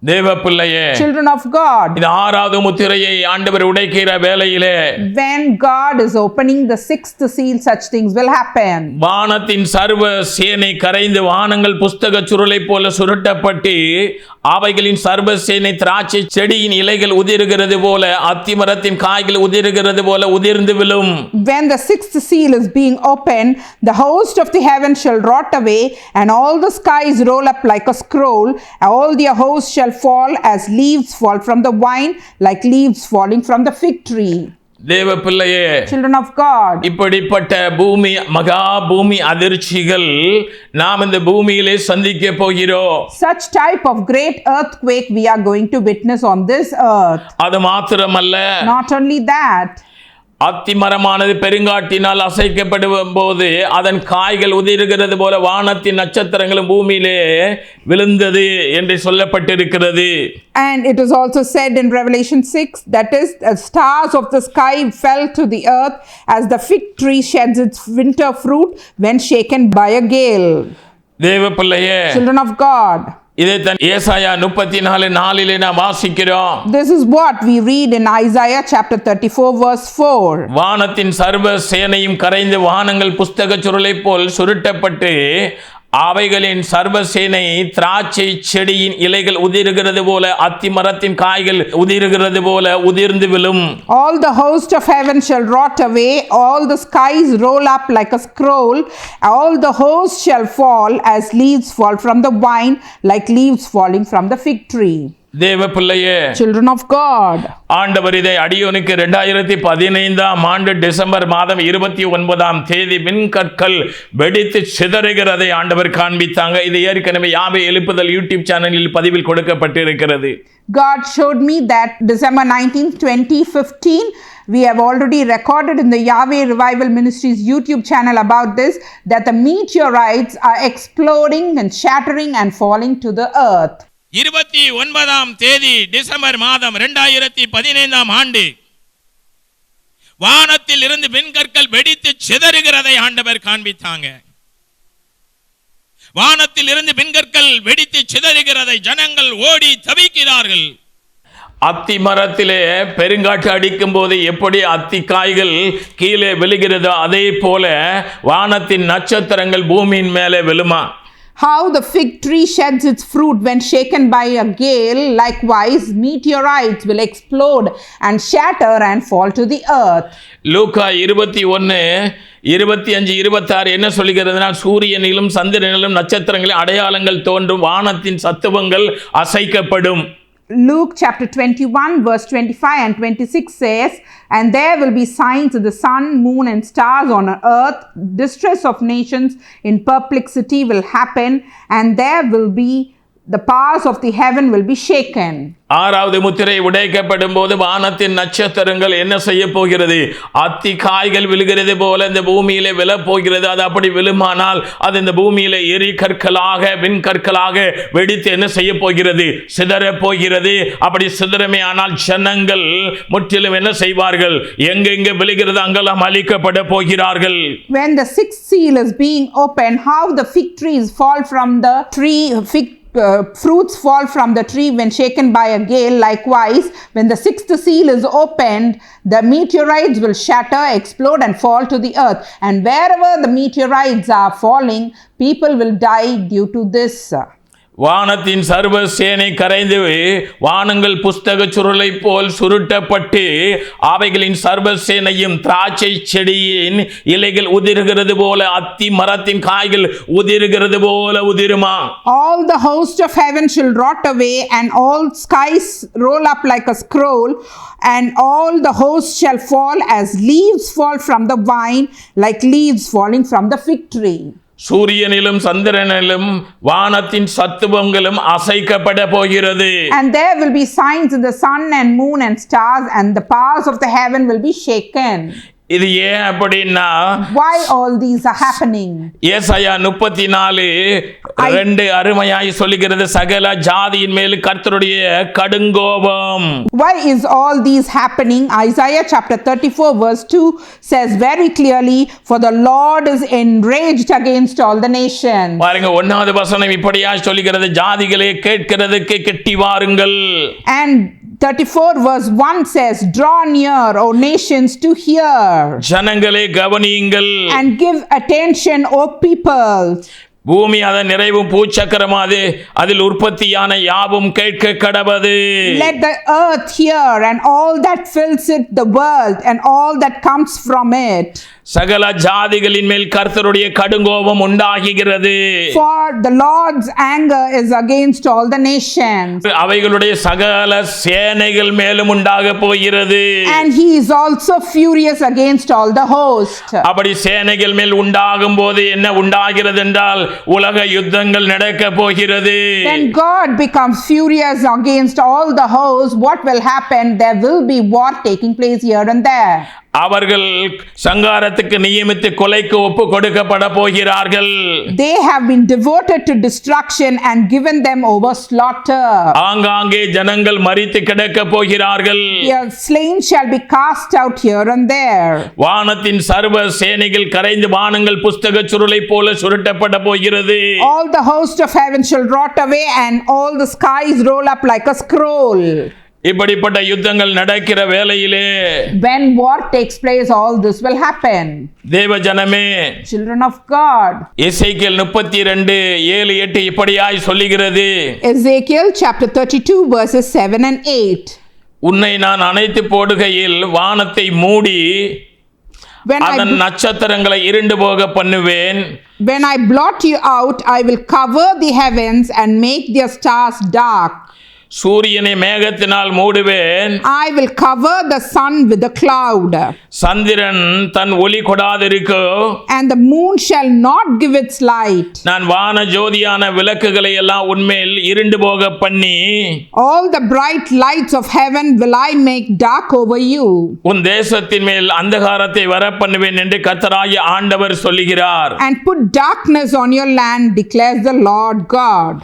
தேவ பிள்ளையே, children of God, இந்த ஆறாவது முத்திரையை ஆண்டவர் உடைக்கிற வேளையிலே, when God is opening the sixth seal, such things will happen. வானத்தின் சர்வ சேனை கரைந்து வானங்கள் புஸ்தக சுருளை போல சுருட்டப்பட்டு அவைகளின் சர்வ சேனை திராட்சை செடியின் இலைகள் உதிர்கிறது போல அத்திமரத்தின் காய்கள் உதிர்கிறது போல உதிர்ந்து விழும். When the sixth seal is being opened, the host of the heaven shall rot away, and all the skies roll up like a scroll. All their hosts shall fall as leaves fall from the vine, like leaves falling from the fig tree. தேவ பிள்ளையே, Children of God, இப்படிப்பட்ட பூமி மகா பூமி அதிர்ச்சிகள் நாம் இந்த பூமியிலே சந்திக்க போகிறோம். such type of great earthquake we are going to witness on this earth. அது மாத்திரமல்ல, Not only that, அத்திமரமானது பெருங்காற்றினால் அசைக்கப்படும் போது அதன் காய்கள் உதிர்கிறது போல வானத்தின் நட்சத்திரங்களும் பூமியிலே விழுந்தது என்று சொல்லப்பட்டிருக்கிறது. and it is also said in Revelation 6, that is, the stars of the sky fell to the earth as the fig tree sheds its winter fruit when shaken by a gale. தேவ பிள்ளையே, Children of God, இதைத்தான் ஏசாயா 34:4 நாம் வாசிக்கிறோம். this is what we read in Isaiah chapter 34 verse 4. வானத்தின் சர்வ சேனையும் கரைந்து வானங்கள் புஸ்தக சுருளை போல் சுருட்டப்பட்டு அவைகளின் சர்வ சேனை திராட்சை செடியின் இலைகள் உதிர்கிறது போல அத்திமரத்தின் காய்கள் உதிர்கிறது போல உதிர்ந்து விழும். All the host of heaven shall rot away, all the skies roll up like a scroll, all the hosts shall fall as leaves fall from the vine, like leaves falling from the fig tree. தேவ பிள்ளையே, Children of God, ஆண்டவர் இதை அடியோனுக்கு 2015 December 29 விண்கற்கள் வெடித்து சிதறுகிறதை ஆண்டவர் காண்பித்தாங்க. இது ஏற்கனவே யாவே எழுப்புதல் YouTube சேனலில் பதிவில் கொடுக்கப்பட்டிருக்கிறது. God showed me that December 19, 2015, we have already recorded in the Yahweh Revival Ministries YouTube channel about this, that the meteorites are exploding and shattering and falling to the earth. 29 December 2015 வானத்தில் இருந்து விண்கற்கள் வெடித்து சிதறுகிறதை ஆண்டவர் காண்பித்தாங்க. வானத்தில் இருந்து விண்கற்கள் வெடித்து சிதறுகிறதை ஜனங்கள் ஓடி தவிக்கிறார்கள். அத்தி மரத்திலே பெருங்காற்று அடிக்கும் போது எப்படி அத்தி காய்கள் கீழே விழுகிறதோ அதே போல வானத்தின் நட்சத்திரங்கள் பூமியின் மேலே விழுமா. How the fig tree sheds its fruit when shaken by a gale, likewise meteorites will explode and shatter and fall to the earth. லூக்கா 21:25-26 என்ன சொல்லுகிறதுனா, சூரியனிலும் சந்திரனிலும் நட்சத்திரங்களில் அடையாளங்கள் தோன்றும், வானத்தின் சத்துவங்கள் அசைக்கப்படும். Luke chapter 21 verse 25 and 26 says, and there will be signs of the sun, moon and stars on earth, distress of nations in perplexity will happen, and there will be the powers of the heaven will be shaken. ஆறாவது முத்திரை உடைக்கப்படும் போது வானத்தின் நட்சத்திரங்கள் என்ன செய்ய போகிறது? அத்தி காய்கள் விழுகிறது போல இந்த பூமியிலே விழ போகிறது. அது அப்படி விழுமானால் அது இந்த பூமியிலே எரி கற்களாக விண்கற்களாக வெடித்து என்ன செய்ய போகிறது? சிதற போகிறது. அப்படி சிதறமே ஆனால் ஜனங்கள் முற்றிலும் என்ன செய்வார்கள்? எங்கெங்கே விழுகிறது அங்கெல்லாம் அழிக்கப்பட போகிறார்கள். When the sixth seal is being opened, how the fig trees fall from the tree, fruits fall from the tree when shaken by a gale. Likewise, when the sixth seal is opened, the meteorites will shatter, explode and fall to the earth. And wherever the meteorites are falling, people will die due to this. வானத்தின் சர்வ சேனை கரைந்து வானங்கள் புஸ்தக சுருளை போல் சுருட்டப்பட்டு அவைகளின் சர்வ சேனையும் திராட்சை செடியின் இலைகள் உதிர்கிறது போல அத்தி மரத்தின் காய்கள் உதிர்கிறது போல உதிருமா. All the host of heaven shall rot away, and all skies roll up like a scroll, and all the hosts shall fall as leaves fall from the vine, like leaves falling from the fig tree. சூரியனிலும் சந்திரனிலும் வானத்தின் சத்துவங்களும் அசைக்கப்பட போகிறது. And there will be signs in the sun and moon and stars, and the powers of the heaven will be shaken. இது ஏன் அப்படின்னா Why all these are happening? ஏசாயா 34:2 அருமையாய் சொல்லுகிறது, சகல ஜாதியின் மேல் கர்த்தருடைய கடுங்கோபம். Why is all these happening? Isaiah chapter 34 verse 2 says very clearly, for the Lord is enraged against all the nations. பாருங்க, 1வது வசனம் இப்படியாய் சொல்லுகிறது, ஜாதிகளே கேட்கிறதுக்கு கெட்டி வாருங்கள். And 34 verse 1 says, draw near, O nations, to hear. ஜனங்களே கவனியுங்கள். And give attention, O people. பூமி அதன் நிறைவும் பூச்சக்கரமாது, அதில் உற்பத்தியான யாவும் கேட்க கடவது. Let the earth hear and all that fills it, the world and all that comes from it. சகல ஜாதிகளின் மேல் கர்த்தருடைய கடுங்கோபம் உண்டாகுகிறது. For the Lord's anger is against all the nations. அவைகளுடைய சகல சேனைகள் மேலும் உண்டாக போகிறது. And he is also furious against all the host. அப்படி சேனைகள் மேல் உண்டாகும் போது என்ன உண்டாகிறது என்றால், உலக யுத்தங்கள் நடக்க போகிறது. When God becomes furious against all the host, what will happen? There will be war taking place here and there. அவர்கள் சங்காரத்துக்கு நியமித்து கொலைக்கு ஒப்பு கொடுக்கப்பட போகிறார்கள். They have been devoted to destruction and given them over slaughter. ஆங்காங்கே ஜனங்கள் மரித்து கிடக்க போகிறார்கள். Their slain shall be cast out here and there. வானத்தின் சர்வ சேனைகள் கரைந்து வானங்கள் புஸ்தக சுருளை போல சுருட்டப்பட போகிறது. All the host of heaven shall rot away and all the skies roll up like a scroll. இப்படிப்பட்ட யுத்தங்கள் நடக்கிற வேளையிலே, When war takes place, all this will happen. தேவ ஜனமே, Children of God. எசேக்கியேல் 32:7-8 இப்படியாய் சொல்லுகிறது, Ezekiel chapter 32 verses 7 and 8. உன்னை நான் அணைத்து போடுகையில் வானத்தை மூடி அதன் நட்சத்திரங்களை இருண்டு போக பண்ணுவேன். When I blot you out, I will cover the heavens and make their stars dark. சூரியனை மேகத்தினால் மூடுவேன். I will cover the sun with a cloud. சந்திரன் தன் ஒளி கொடாதிருக்கும். And the moon shall not give its light. நான் வான ஜோதியான விளக்குகளை எல்லாம் உன்மேல் இருண்டு போக பண்ணி, All the bright lights of heaven will I make dark over you. உன் தேசத்தின் மேல் அந்தகாரத்தை வர பண்ணுவேன் என்று கர்த்தராகிய ஆண்டவர் சொல்லுகிறார். And put darkness on your land, declares the Lord God.